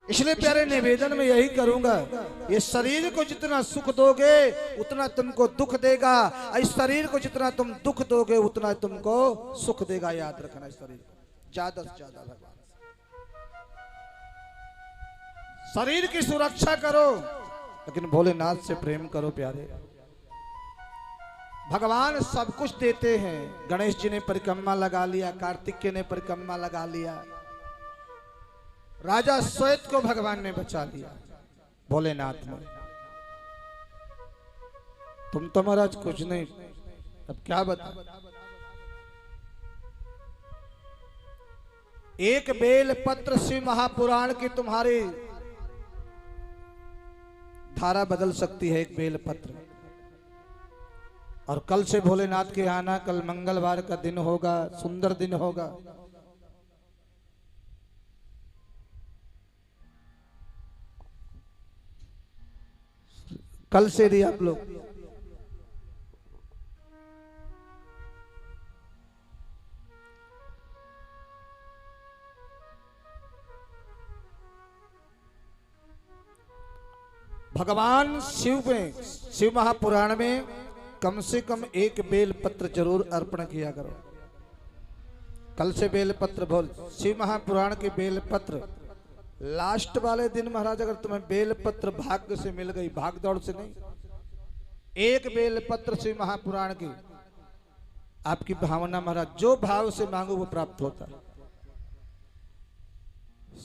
इसलिए प्यारे निवेदन में यही करूंगा, ये शरीर को जितना सुख दोगे उतना तुमको दुख देगा, इस शरीर को जितना तुम दुख दोगे उतना तुमको सुख देगा। याद रखना, इस शरीर ज्यादा से ज्यादा भगवान, शरीर की सुरक्षा करो लेकिन भोलेनाथ से प्रेम करो। प्यारे भगवान सब कुछ देते हैं। गणेश जी ने परिक्रमा लगा लिया, कार्तिकेय ने परिक्रमा लगा लिया, राजा श्वेत को भगवान ने बचा लिया, भोलेनाथ ने। तुम तो महाराज कुछ नहीं, अब क्या बता। एक बेल पत्र शिव महापुराण की तुम्हारी धारा बदल सकती है, एक बेल पत्र। और कल से भोलेनाथ के आना, कल मंगलवार का दिन होगा, सुंदर दिन होगा। कल से भी आप लोग भगवान शिव में, शिव महापुराण में कम से कम एक बेल पत्र जरूर अर्पण किया करो। कल से बेल पत्र बोल, शिव महापुराण के बेल पत्र लास्ट वाले दिन महाराज अगर तुम्हें बेल पत्र भाग्य से मिल गई, भाग दौड़ से नहीं, एक बेल पत्र शिव महापुराण की, आपकी भावना महाराज जो भाव से मांगो वो प्राप्त होता है।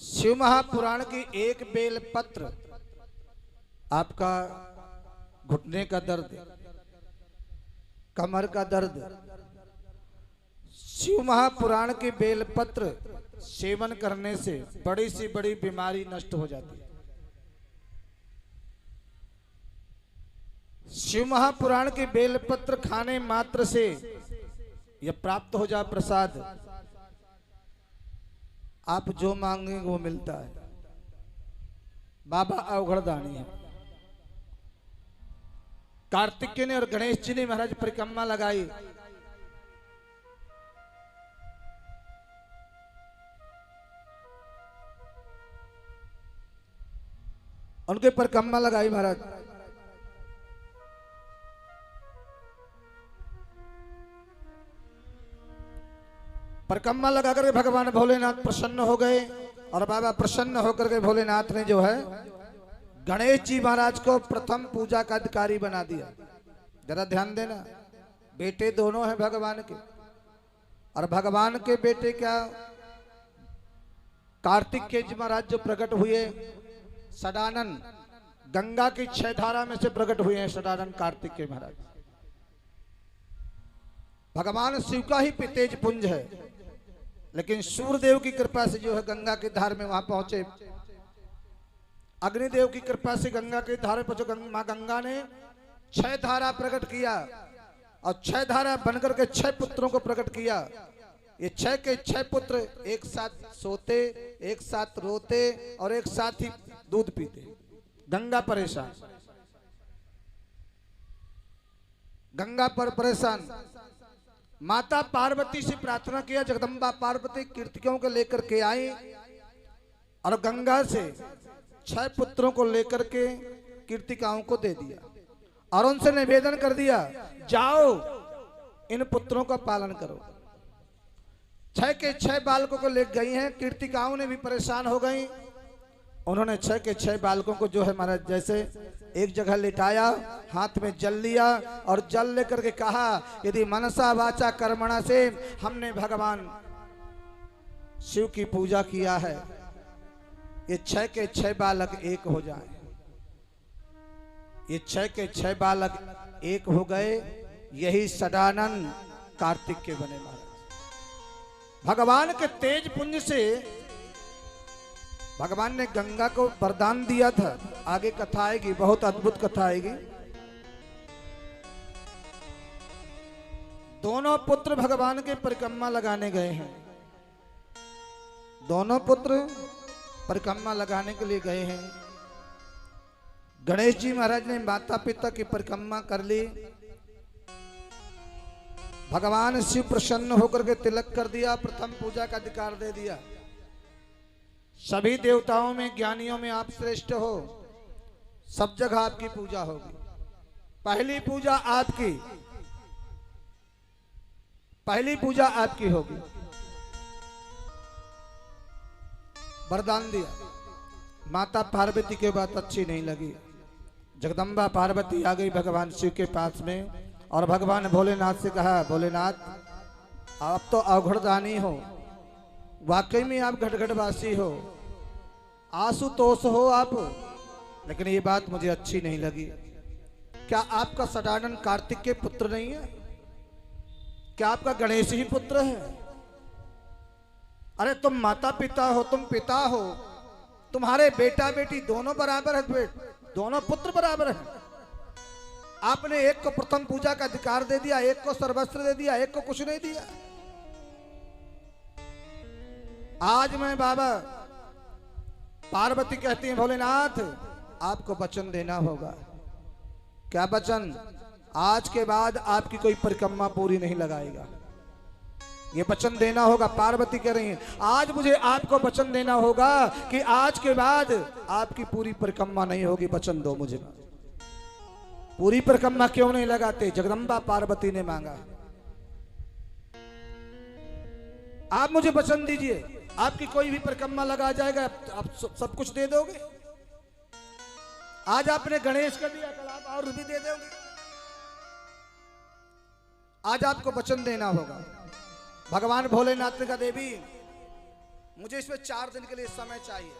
शिव महापुराण की एक बेल पत्र आपका घुटने का दर्द, कमर का दर्द, शिव महापुराण के बेल पत्र सेवन करने से बड़ी से बड़ी बीमारी नष्ट हो जाती है। शिव महापुराण के बेल पत्र खाने मात्र से यह प्राप्त हो जा प्रसाद, आप जो मांगेंगे वो मिलता है। बाबा अवघड़दानी है। कार्तिकेय ने और गणेश जी ने महाराज परिक्रमा लगाई, उनके परिक्रमा लगाई महाराज। परिक्रमा लगा करके भगवान भोलेनाथ प्रसन्न हो गए और बाबा प्रसन्न होकर के भोलेनाथ ने जो है गणेश जी महाराज को प्रथम पूजा का अधिकारी बना दिया। जरा ध्यान देना, बेटे दोनों हैं भगवान के, और भगवान के बेटे क्या कार्तिकेय जी महाराज जो प्रकट हुए, सदानंद, गंगा की 6 धारा में से प्रकट हुए हैं सदानंद कार्तिकेय महाराज। भगवान शिव का ही तेज पुंज है, लेकिन सूर्यदेव की कृपा से जो है गंगा की धार में वहां पहुंचे। अग्निदेव की कृपा से गंगा के धारे पर जो मां गंगा ने 6 धारा प्रकट किया और 6 धारा बनकर के 6 पुत्रों को प्रकट किया। ये 6 के 6 पुत्र एक साथ सोते, एक साथ रोते और एक साथ ही दूध पीते। गंगा परेशान, गंगा पर परेशान। माता पार्वती से प्रार्थना किया, जगदम्बा पार्वती कीर्तिकों को लेकर के आई और गंगा से 6 पुत्रों को लेकर के कीर्तिकाओं को दे दिया और उनसे निवेदन कर दिया, जाओ इन पुत्रों का पालन करो। 6 के 6 बालकों को ले गई हैं। कीर्तिकाओं ने भी परेशान हो गई। उन्होंने 6 के 6 बालकों को जो है महाराज जैसे एक जगह लिटाया, हाथ में जल लिया और जल लेकर के कहा, यदि मनसा वाचा कर्मणा से हमने भगवान शिव की पूजा किया है, ये 6 के 6 बालक एक हो जाए। ये 6 के 6 बालक एक हो गए, यही सदानंद कार्तिक के बने महाराज। भगवान के तेज पुंज से भगवान ने गंगा को वरदान दिया था। आगे कथा आएगी, बहुत अद्भुत कथा आएगी। दोनों पुत्र भगवान के परिक्रमा लगाने गए हैं। दोनों पुत्र परिक्रमा लगाने के लिए गए हैं। गणेश जी महाराज ने माता पिता की परिक्रमा कर ली। भगवान शिव प्रसन्न होकर के तिलक कर दिया, प्रथम पूजा का अधिकार दे दिया। सभी देवताओं में, ज्ञानियों में आप श्रेष्ठ हो। सब जगह आपकी पूजा होगी। पहली पूजा आपकी होगी। वरदान दिया। माता पार्वती की बात अच्छी नहीं लगी। जगदम्बा पार्वती आ गई भगवान शिव के पास में और भगवान भोलेनाथ से कहा, भोलेनाथ आप तो अवघड़दानी हो, वाकई में आप घटघटवासी हो, आशुतोष हो आप, लेकिन ये बात मुझे अच्छी नहीं लगी। क्या आपका सदानंद कार्तिक के पुत्र नहीं है? क्या आपका गणेश ही पुत्र है? अरे तुम माता पिता हो, तुम पिता हो, तुम्हारे बेटा बेटी दोनों बराबर है, दोनों पुत्र बराबर हैं। आपने एक को प्रथम पूजा का अधिकार दे दिया, एक को सर्वस्त्र दे दिया, एक को कुछ नहीं दिया। आज मैं बाबा पार्वती कहती हैं, भोलेनाथ आपको वचन देना होगा। क्या वचन? आज के बाद आपकी कोई परिक्रमा पूरी नहीं लगाएगा, ये वचन देना होगा। पार्वती कह रही हैं, आज मुझे आपको वचन देना होगा कि आज के बाद आपकी पूरी परिक्रमा नहीं होगी। वचन दो मुझे। पूरी परिक्रमा क्यों नहीं लगाते? जगदम्बा पार्वती ने मांगा, आप मुझे वचन दीजिए, आपकी कोई भी परिक्रमा लगा जाएगा, आप सब कुछ दे दोगे। आज आपने गणेश कर दिया, कल आप और भी दे दोगे। आज आपको वचन देना होगा। भगवान भोलेनाथ ने कहा, देवी मुझे इसमें 4 दिन के लिए समय चाहिए,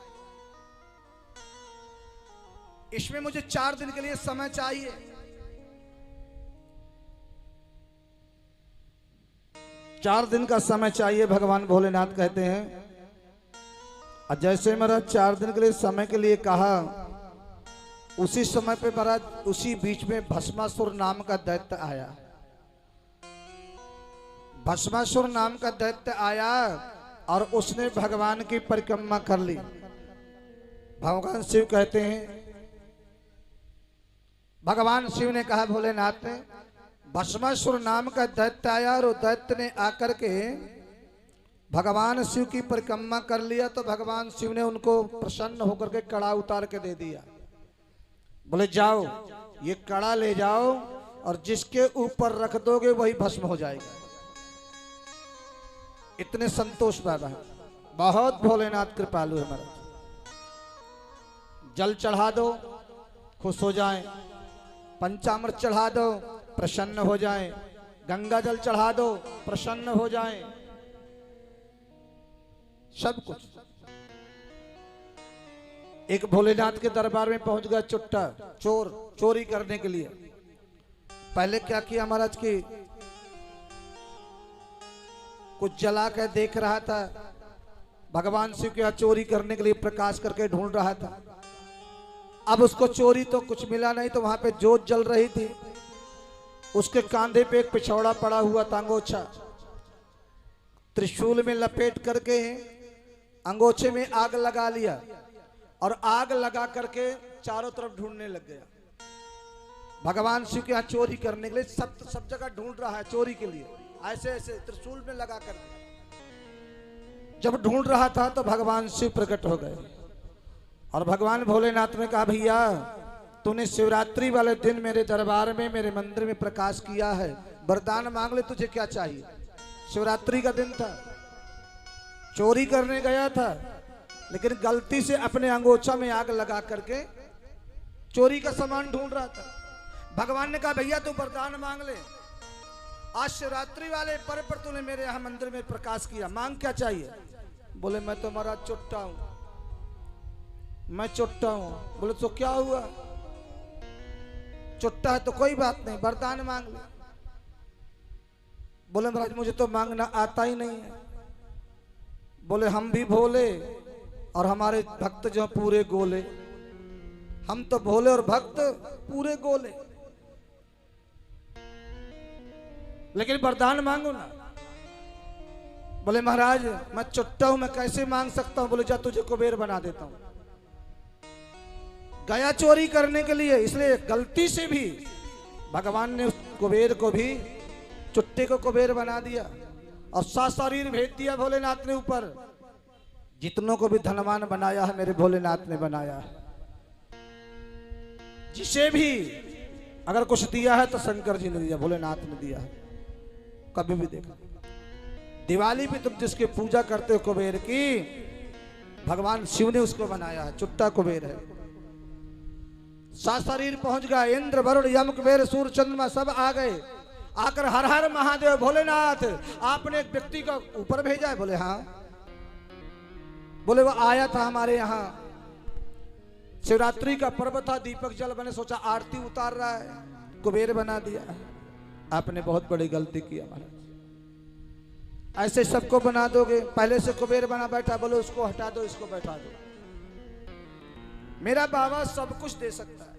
इसमें मुझे 4 दिन के लिए समय चाहिए। 4 दिन का समय चाहिए भगवान भोलेनाथ कहते हैं। और जैसे महाराज 4 दिन के लिए समय के लिए कहा, उसी समय पे महाराज उसी बीच में भस्मासुर नाम का दैत्य आया। भस्मासुर नाम का दैत्य आया और उसने भगवान की परिक्रमा कर ली। भगवान शिव कहते हैं, भगवान शिव ने कहा भोलेनाथ ने, भस्मासुर नाम का दैत्य आया और दैत्य ने आकर के भगवान शिव की परिक्रमा कर लिया। तो भगवान शिव ने उनको प्रसन्न होकर के कड़ा उतार के दे दिया। बोले जाओ ये कड़ा ले जाओ और जिसके ऊपर रख दोगे वही भस्म हो जाएगा। इतने संतोष बाबा है, बहुत भोलेनाथ कृपालु है महाराज। जल चढ़ा दो खुश हो जाए, पंचामृत चढ़ा दो प्रसन्न हो जाए, गंगा जल चढ़ा दो प्रसन्न हो जाए, सब कुछ। एक भोलेनाथ के दरबार में पहुंच गया चुट्टा चोर, चोरी करने के लिए। पहले क्या किया महाराज की, कुछ जला कर देख रहा था, भगवान शिव के यहाँ चोरी करने के लिए प्रकाश करके ढूंढ रहा था। अब उसको चोरी तो कुछ मिला नहीं, तो वहां पे जोत जल रही थी। उसके कांधे पे एक पिछौड़ा पड़ा हुआ था, अंगोछा, त्रिशूल में लपेट करके अंगोछे में आग लगा लिया और आग लगा करके चारों तरफ ढूंढने लग गया। भगवान शिव के यहाँ चोरी करने के लिए सब जगह ढूंढ रहा है चोरी के लिए, ऐसे ऐसे त्रिशूल में लगा कर। जब ढूंढ रहा था तो भगवान शिव प्रकट हो गए और भगवान भोलेनाथ ने कहा, भैया तूने शिवरात्रि वाले दिन मेरे दरबार में मेरे मंदिर में प्रकाश किया है, वरदान मांग ले, तुझे क्या चाहिए। शिवरात्रि का दिन था, चोरी करने गया था, लेकिन गलती से अपने अंगोछा में आग लगा करके चोरी का सामान ढूंढ रहा था। भगवान ने कहा, भैया तू वरदान मांग ले, आज शिवरात्रि वाले पर्व पर तूने मेरे यहाँ मंदिर में प्रकाश किया, मांग क्या चाहिए। बोले मैं तो महाराज चुट्टा हूं, मैं चुट्टा हूं। बोले तो क्या हुआ, चुट्टा है तो कोई बात नहीं, वरदान मांग ले। बोले महाराज मुझे तो मांगना आता ही नहीं है। बोले हम भी भोले और हमारे भक्त जो पूरे गोले, हम तो भोले और भक्त पूरे गोले, लेकिन वरदान मांगो ना। बोले महाराज मैं चुट्टा हूं, मैं कैसे मांग सकता हूं। बोले जा तुझे कुबेर बना देता हूं। गया चोरी करने के लिए, इसलिए गलती से भी भगवान ने उस कुबेर को भी, चुट्टे को कुबेर बना दिया और सशरीर भेज दिया भोलेनाथ ने ऊपर। जितनों को भी धनवान बनाया है मेरे भोलेनाथ ने बनाया है। जिसे भी अगर कुछ दिया है तो शंकर जी ने दिया, भोलेनाथ ने दिया है। कभी भी देखा, दिवाली पे तुम जिसकी पूजा करते हो कुबेर की, भगवान शिव ने उसको बनाया है, चुट्टा कुबेर है। शरीर पहुंच गया, इंद्र वरुण यम कुबेर सूर्य चंद्रमा सब आ गए। आकर हर हर महादेव भोलेनाथ आपने एक व्यक्ति का ऊपर भेजा है। बोले हाँ। बोले वो आया था हमारे यहाँ, शिवरात्रि का पर्व था, दीपक जल बने, सोचा आरती उतार रहा है, कुबेर बना दिया। आपने बहुत बड़ी गलती की महाराज, ऐसे सबको बना दोगे? पहले से कुबेर बना बैठा, बोले उसको हटा दो, इसको बैठा दो। मेरा बाबा सब कुछ दे सकता है,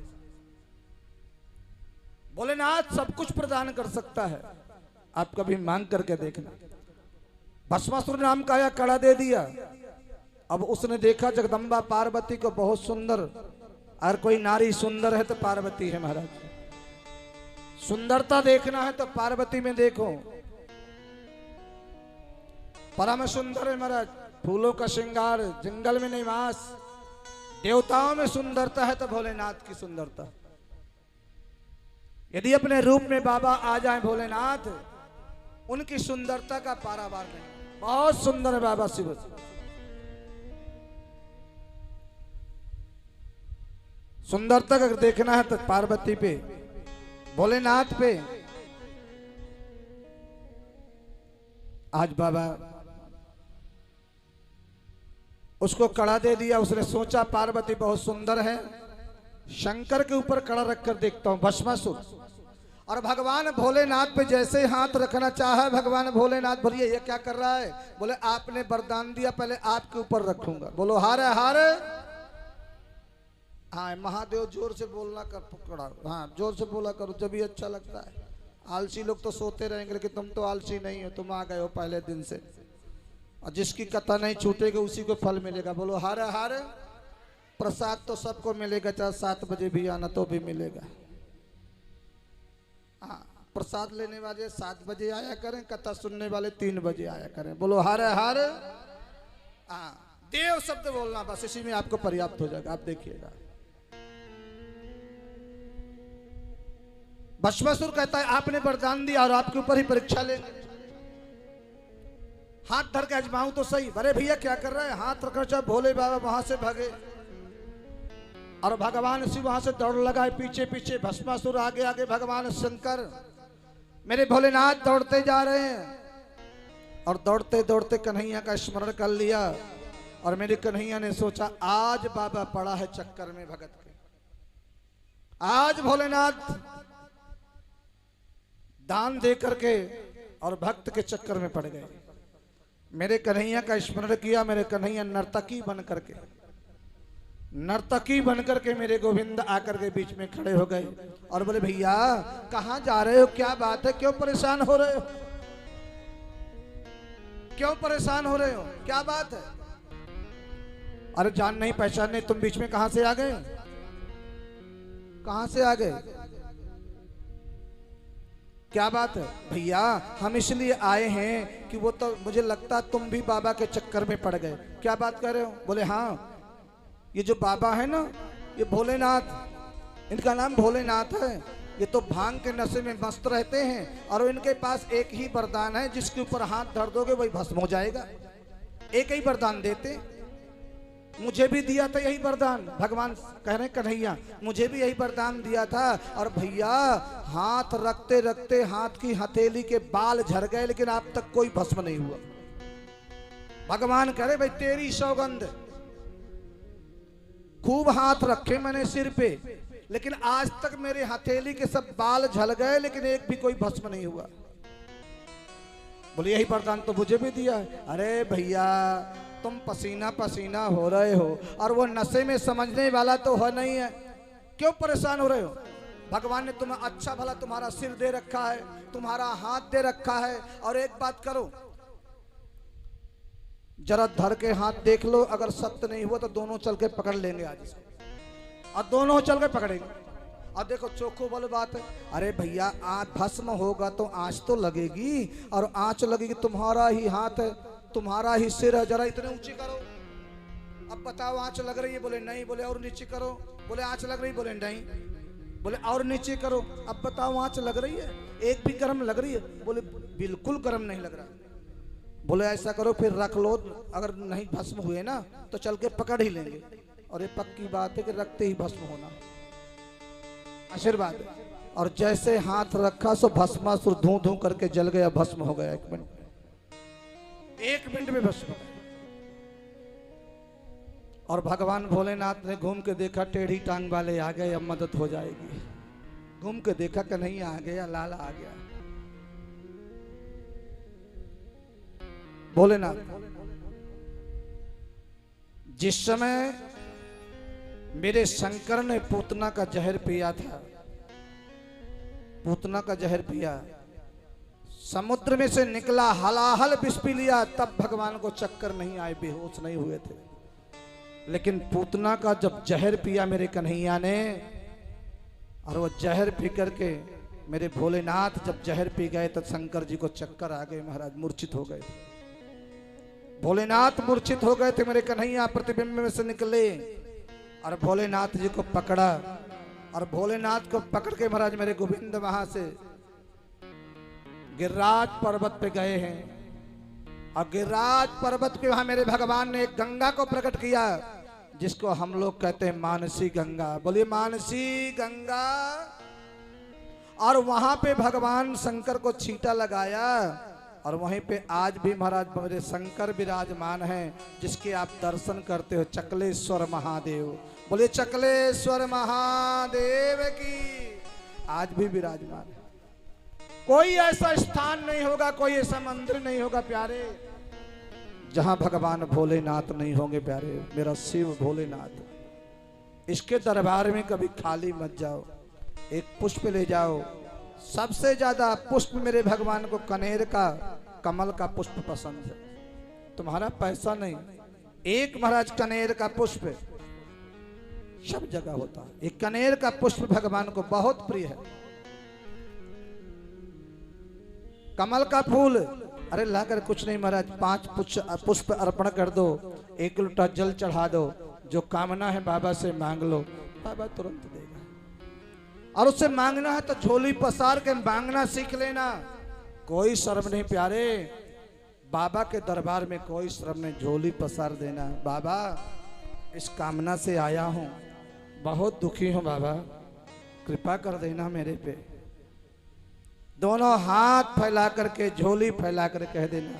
भोलेनाथ सब कुछ प्रदान कर सकता है। आप कभी मांग करके देखना। भस्मासुर नाम का आया, कड़ा दे दिया। अब उसने देखा जगदम्बा पार्वती को बहुत सुंदर, और कोई नारी सुंदर है तो पार्वती है महाराज। सुंदरता देखना है तो पार्वती में देखो, परम सुंदर है महाराज। फूलों का श्रृंगार, जंगल में निवास, देवताओं में सुंदरता है तो भोलेनाथ की सुंदरता। यदि अपने रूप में बाबा आ जाए भोलेनाथ, उनकी सुंदरता का पारावार नहीं। बहुत सुंदर है बाबा शिव। सुंदरता अगर देखना है तो पार्वती पे, भोलेनाथ पे। आज बाबा उसको कड़ा दे दिया। उसने सोचा पार्वती बहुत सुंदर है, शंकर के ऊपर कड़ा रखकर देखता हूं, भस्मासुर। और भगवान भोलेनाथ पे जैसे हाथ रखना चाहा, भगवान भोलेनाथ बोलिए ये क्या कर रहा है? बोले आपने वरदान दिया, पहले आपके ऊपर रखूंगा। बोलो हारे हारे। हाँ महादेव, जोर से बोलना कर पकड़ा। हाँ जोर से बोला करो, जब भी अच्छा लगता है। आलसी लोग तो सोते रहेंगे, लेकिन तुम तो आलसी नहीं हो, तुम आ गए हो पहले दिन से। और जिसकी कथा नहीं छूटेगी उसी को फल मिलेगा। बोलो हारे हारे। प्रसाद तो सबको मिलेगा, चाहे 7 बजे भी आना तो भी मिलेगा। हाँ प्रसाद लेने वाले 7 बजे आया करें, कथा सुनने वाले 3 बजे आया करें। बोलो हारे हारे। हाँ देव शब्द बोलना, बस इसी में आपको पर्याप्त हो जाएगा। आप देखिएगा, भस्मासुर कहता है आपने वरदान दिया और आपके ऊपर ही परीक्षा लेंगे। हाथ धर के आजमाऊं तो सही। अरे भैया क्या कर रहा है? हाथ रखना चाहे। भोले बाबा वहां से भागे और भगवान शिव वहां से दौड़ लगाए पीछे पीछे। भस्मासुर आगे आगे, भगवान शंकर मेरे भोलेनाथ दौड़ते जा रहे हैं। और दौड़ते दौड़ते कन्हैया का स्मरण कर लिया। और मेरे कन्हैया ने सोचा आज बाबा पड़ा है चक्कर में भगत के, आज भोलेनाथ दान दे करके और भक्त के चक्कर में पड़ गए। मेरे कन्हैया का स्मरण किया। मेरे कन्हैया नर्तकी बन करके मेरे गोविंद आकर के बीच में खड़े हो गए और बोले भैया कहां जा रहे हो? क्या बात है? क्यों परेशान हो रहे हो? क्यों परेशान हो रहे हो? क्या बात है? अरे जान नहीं पहचान नहीं, तुम बीच में कहां से आ गए? कहां से आ गए? क्या बात है? भैया हम इसलिए आए हैं कि वो तो मुझे लगता तुम भी बाबा के चक्कर में पड़ गए। क्या बात कर रहे हो? बोले हाँ ये जो बाबा है ना, ये भोलेनाथ, इनका नाम भोलेनाथ है। ये तो भांग के नशे में मस्त रहते हैं और इनके पास एक ही वरदान है, जिसके ऊपर हाथ धर दोगे वही भस्म हो जाएगा। एक ही वरदान देते। मुझे भी दिया था यही वरदान। भगवान कह रहे कन्हैया मुझे भी यही वरदान दिया था। और भैया हाथ रखते रखते हाथ की हथेली के बाल झड़ गए, लेकिन अब तक कोई भस्म नहीं हुआ। भगवान कह रहे भाई तेरी सौगंध, खूब हाथ रखे मैंने सिर पे, लेकिन आज तक मेरे हथेली के सब बाल झड़ गए, लेकिन एक भी कोई भस्म नहीं हुआ। बोले यही वरदान तो मुझे भी दिया है। अरे भैया तुम पसीना पसीना हो रहे हो और वो नशे में समझने वाला तो हो नहीं है, क्यों परेशान हो रहे हो? भगवान ने तुम्हें अच्छा भला तुम्हारा सिर दे रखा है, तुम्हारा हाथ दे रखा है। और एक बात करो, जरा धर के हाथ देख लो, अगर सत्य नहीं हुआ तो दोनों चल के पकड़ लेंगे आज इसको। और दोनों चल के पकड़ेंगे। और देखो चोखो बोल बात है। अरे भैया भस्म होगा तो आंच तो लगेगी, और आंच लगेगी, तुम्हारा ही हाथ है, तुम्हारा ही सिर है, जरा इतने ऊंची करो। अब बताओ आंच लग रही है, बोले नहीं, बोले और नीचे करो, बोले आंच लग रही, बोले नहीं, बोले और नीचे करो, अब बताओ आंच लग रही है, एक भी गर्म लग रही है, बोले बिल्कुल गर्म नहीं लग रहा, बोले ऐसा करो फिर रख लो, अगर नहीं भस्म हुए ना तो चल के पकड़ ही लेंगे, और ये पक्की बात है कि रखते ही भस्म होना, आशीर्वाद। और जैसे हाथ रखा सो भस्मासुर धू धू करके जल गया, भस्म हो गया, 1 मिनट में भस्म। और भगवान भोलेनाथ ने घूम के देखा, टेढ़ी टांग वाले आ गए, अब मदद हो जाएगी। घूम के देखा कि नहीं, आ गया, लाला आ गया। भोलेनाथ जिस समय मेरे शंकर ने पूतना का जहर पिया था, पूतना का जहर पिया, समुद्र में से निकला, हलाहल विष पी लिया, तब भगवान को चक्कर नहीं आए, बेहोश नहीं हुए थे। लेकिन पूतना का जब जहर पिया मेरे कन्हैया ने, और वो जहर पी करके मेरे भोलेनाथ जब जहर पी गए तो शंकर जी को चक्कर आ गए, महाराज मूर्छित हो गए। भोलेनाथ मूर्छित हो गए थे, मेरे कन्हैया प्रतिबिंब में से निकले और भोलेनाथ जी को पकड़ा, और भोलेनाथ को पकड़ के महाराज मेरे गोविंद वहां से गिरिराज पर्वत पे गए हैं, और गिरिराज पर्वत पे वहां मेरे भगवान ने एक गंगा को प्रकट किया, जिसको हम लोग कहते हैं मानसी गंगा। बोलिए मानसी गंगा। और वहां पे भगवान शंकर को छींटा लगाया, और वहीं पे आज भी महाराज मेरे शंकर विराजमान हैं, जिसके आप दर्शन करते हो, चकलेश्वर महादेव। बोलिए चकलेश्वर महादेव की, आज भी विराजमान है। कोई ऐसा स्थान नहीं होगा, कोई ऐसा मंदिर नहीं होगा प्यारे, जहां भगवान भोलेनाथ नहीं होंगे प्यारे। मेरा शिव भोलेनाथ, इसके दरबार में कभी खाली मत जाओ, एक पुष्प ले जाओ। सबसे ज्यादा पुष्प मेरे भगवान को कनेर का, कमल का पुष्प पसंद है। तुम्हारा पैसा नहीं, एक महाराज कनेर का पुष्प सब जगह होता है, एक कनेर का पुष्प भगवान को बहुत प्रिय है। कमल का फूल, अरे लाकर कुछ नहीं महाराज, 5 पुष्प अर्पण कर दो, 1 लोटा जल चढ़ा दो, जो कामना है बाबा से मांग लो, बाबा तुरंत देगा। और उससे मांगना है तो झोली पसार के मांगना सीख लेना, कोई शर्म नहीं प्यारे। बाबा के दरबार में कोई शर्म नहीं, झोली पसार देना, बाबा इस कामना से आया हूं, बहुत दुखी हूं बाबा, कृपा कर देना मेरे पे। दोनों हाथ फैला करके, झोली फैला कर कह देना,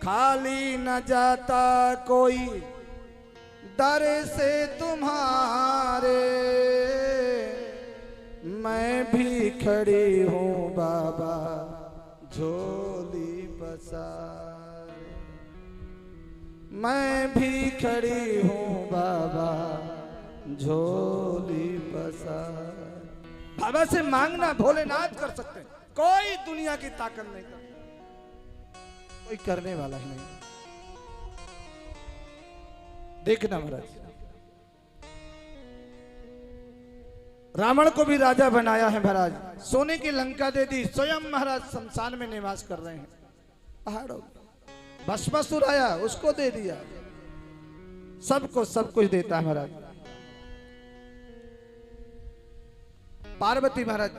खाली न जाता कोई दर से तुम्हारे, मैं भी खड़ी हूं बाबा झोली पसारे, मैं भी खड़ी हूं बाबा झोली पसारे। बाबा से मांगना भोलेनाथ कर सकते हैं, कोई दुनिया की ताकत नहीं कर, कोई करने वाला ही नहीं। देखना महाराज, रावण को भी राजा बनाया है महाराज, सोने की लंका दे दी, स्वयं महाराज शमशान में निवास कर रहे हैं, पहाड़ों भस्मासुर आया उसको दे दिया, सबको सब कुछ देता है महाराज। पार्वती महाराज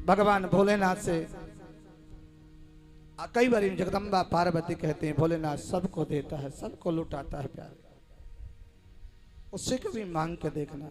भगवान भोलेनाथ से कई बार जगदम्बा पार्वती कहते हैं, भोलेनाथ सबको देता है, सबको लुटाता है प्यार, उससे कभी मांग के देखना।